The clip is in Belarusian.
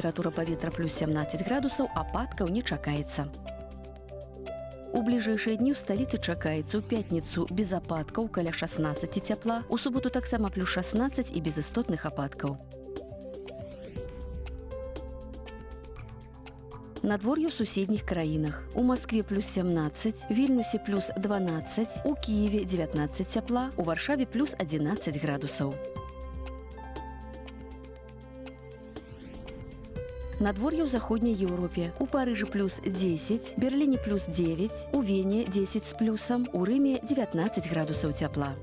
Тэмпература паветра плюс 17 градусаў, ападкаў не чакаецца. У бліжэйшыя дні ў сталіцы чакаецца ў пятніцу без ападкаў каля 16 цяпла, у суботу таксама плюс 16 і без істотных ападкаў. Надвор'е ў суседніх краінах. У Маскве плюс 17, Вільнюсе плюс 12, у Кіеве 19 цяпла, у Варшаве плюс 11 градусаў. Надвор'е ў заходняй Еўропе. У Парыжы плюс 10, Берліне плюс 9, у Вене 10 з плюсам, у Рыме 19 градусаў цяпла.